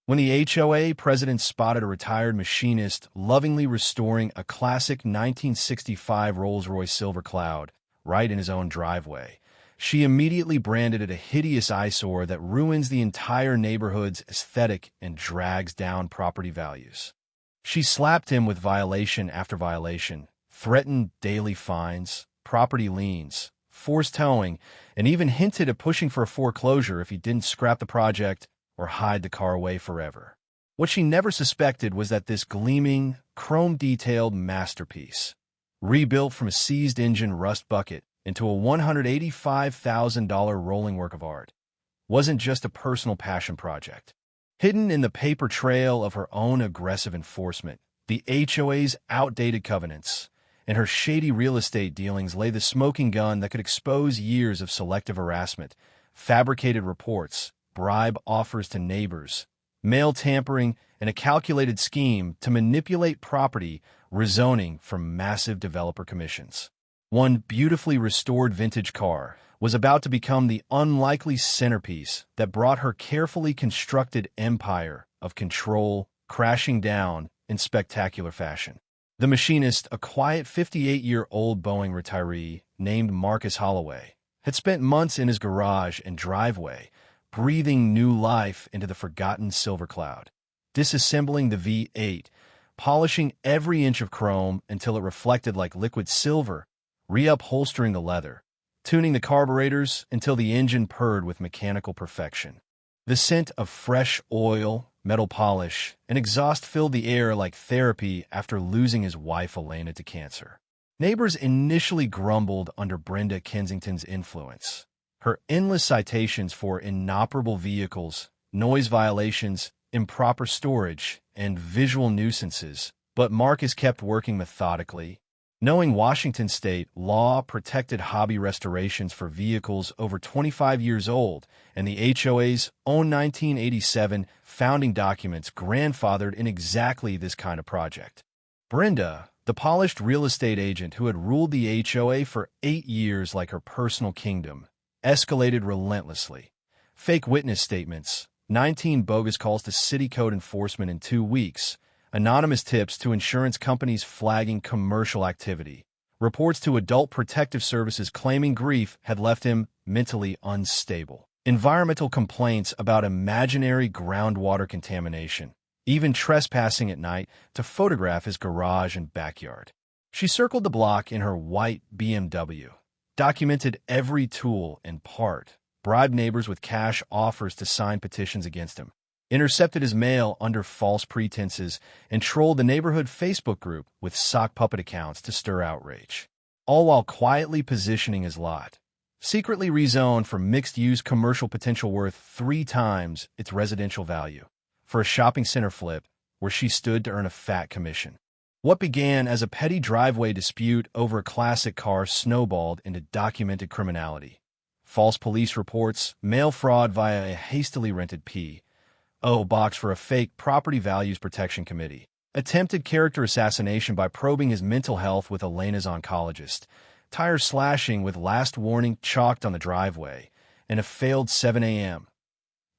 When the HOA president spotted a retired machinist lovingly restoring a classic 1965 Rolls-Royce Silver Cloud right in his own driveway, she immediately branded it a hideous eyesore that ruins the entire neighborhood's aesthetic and drags down property values. She slapped him with violation after violation, threatened daily fines, property liens, forced towing, and even hinted at pushing for a foreclosure if he didn't scrap the project or hide the car away forever. What she never suspected was that this gleaming, chrome-detailed masterpiece, rebuilt from a seized engine rust bucket into a $185,000 rolling work of art, wasn't just a personal passion project. Hidden in the paper trail of her own aggressive enforcement, the HOA's outdated covenants, and her shady real estate dealings lay the smoking gun that could expose years of selective harassment, fabricated reports, bribe offers to neighbors, mail tampering, and a calculated scheme to manipulate property rezoning from massive developer commissions. One beautifully restored vintage car was about to become the unlikely centerpiece that brought her carefully constructed empire of control crashing down in spectacular fashion. The machinist, a quiet 58-year-old Boeing retiree named Marcus Holloway, had spent months in his garage and driveway, breathing new life into the forgotten Silver Cloud, disassembling the V8, polishing every inch of chrome until it reflected like liquid silver, reupholstering the leather, tuning the carburetors until the engine purred with mechanical perfection. The scent of fresh oil, metal polish, and exhaust filled the air like therapy after losing his wife Elena to cancer. Neighbors initially grumbled under Brenda Kensington's influence. Her endless citations for inoperable vehicles, noise violations, improper storage, and visual nuisances, but Marcus kept working methodically. Knowing Washington state law protected hobby restorations for vehicles over 25 years old, and the HOA's own 1987 founding documents grandfathered in exactly this kind of project. Brenda, the polished real estate agent who had ruled the HOA for 8 years like her personal kingdom, escalated relentlessly. Fake witness statements, 19 bogus calls to city code enforcement in 2 weeks, anonymous tips to insurance companies flagging commercial activity, reports to adult protective services claiming grief had left him mentally unstable, environmental complaints about imaginary groundwater contamination, even trespassing at night to photograph his garage and backyard. She circled the block in her white BMW, documented every tool and part, bribed neighbors with cash offers to sign petitions against him, intercepted his mail under false pretenses, and trolled the neighborhood Facebook group with sock puppet accounts to stir outrage, all while quietly positioning his lot, secretly rezoned for mixed-use commercial potential worth 3 times its residential value, for a shopping center flip where she stood to earn a fat commission. What began as a petty driveway dispute over a classic car snowballed into documented criminality. False police reports, mail fraud via a hastily rented P.O. box for a fake property values protection committee, attempted character assassination by probing his mental health with Elena's oncologist, tire slashing with last warning chalked on the driveway, and a failed 7 a.m.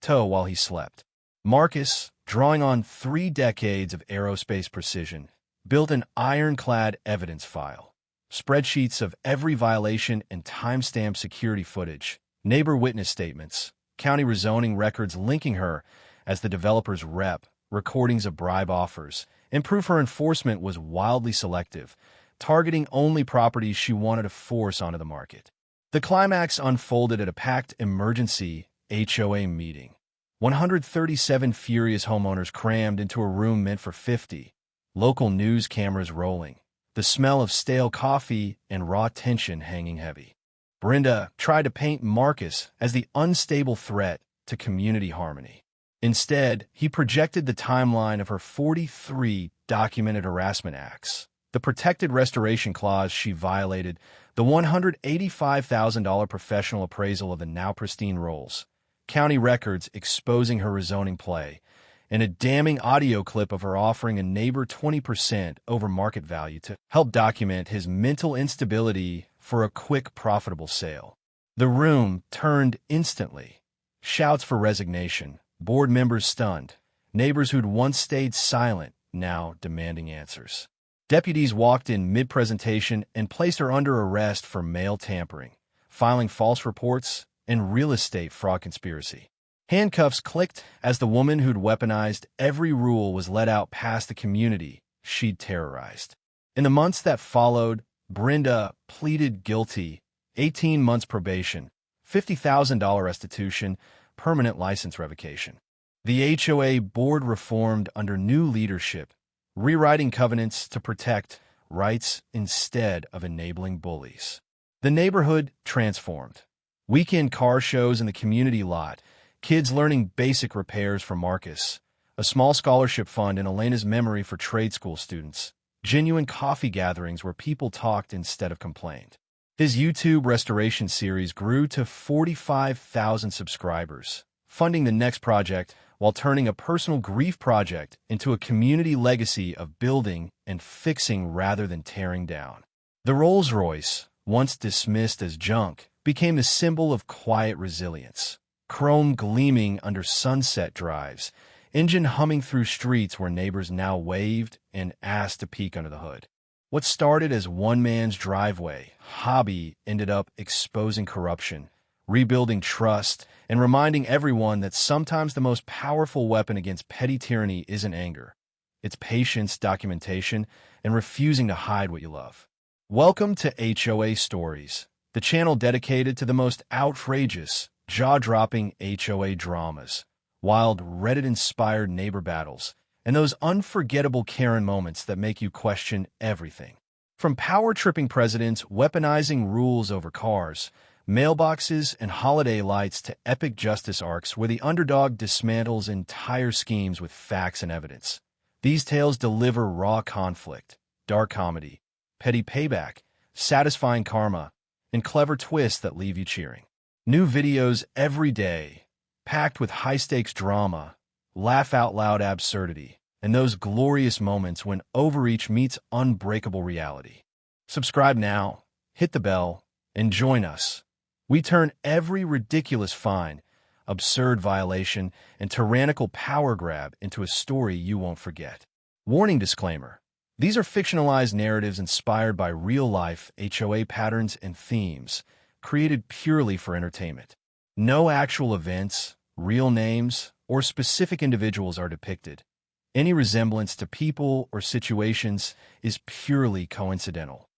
tow while he slept. Marcus, drawing on 3 decades of aerospace precision, built an ironclad evidence file, spreadsheets of every violation and timestamp security footage, neighbor witness statements, county rezoning records linking her as the developer's rep, recordings of bribe offers, and proof her enforcement was wildly selective, targeting only properties she wanted to force onto the market. The climax unfolded at a packed emergency HOA meeting. 137 furious homeowners crammed into a room meant for 50, local news cameras rolling, the smell of stale coffee and raw tension hanging heavy. Brenda tried to paint Marcus as the unstable threat to community harmony. Instead, he projected the timeline of her 43 documented harassment acts, the protected restoration clause she violated, the $185,000 professional appraisal of the now pristine Rolls, county records exposing her rezoning play, and a damning audio clip of her offering a neighbor 20% over market value to help document his mental instability for a quick, profitable sale. The room turned instantly. Shouts for resignation, board members stunned, Neighbors who'd once stayed silent, now demanding answers. Deputies walked in mid-presentation and placed her under arrest for mail tampering, filing false reports, and real estate fraud conspiracy. Handcuffs clicked as the woman who'd weaponized every rule was led out past the community she'd terrorized. In the months that followed, Brenda pleaded guilty, 18 months probation, $50,000 restitution, permanent license revocation. The HOA board reformed under new leadership, rewriting covenants to protect rights instead of enabling bullies. The neighborhood transformed. Weekend car shows in the community lot, kids learning basic repairs from Marcus, a small scholarship fund in Elena's memory for trade school students, genuine coffee gatherings where people talked instead of complained. His YouTube restoration series grew to 45,000 subscribers, funding the next project while turning a personal grief project into a community legacy of building and fixing rather than tearing down. The Rolls-Royce, once dismissed as junk, became a symbol of quiet resilience. Chrome gleaming under sunset drives, engine humming through streets where neighbors now waved and asked to peek under the hood. What started as one man's driveway hobby ended up exposing corruption, rebuilding trust, and reminding everyone that sometimes the most powerful weapon against petty tyranny isn't anger. It's patience, documentation, and refusing to hide what you love. Welcome to HOA Stories, the channel dedicated to the most outrageous, jaw-dropping HOA dramas, wild Reddit-inspired neighbor battles, and those unforgettable Karen moments that make you question everything. From power-tripping presidents weaponizing rules over cars, mailboxes, and holiday lights to epic justice arcs where the underdog dismantles entire schemes with facts and evidence. These tales deliver raw conflict, dark comedy, petty payback, satisfying karma, and clever twists that leave you cheering. New videos every day, packed with high-stakes drama, laugh-out-loud absurdity, and those glorious moments when overreach meets unbreakable reality. Subscribe now, hit the bell, and join us. We turn every ridiculous fine, absurd violation, and tyrannical power grab into a story you won't forget. Warning disclaimer. These are fictionalized narratives inspired by real-life HOA patterns and themes, created purely for entertainment. No actual events, real names, or specific individuals are depicted. Any resemblance to people or situations is purely coincidental.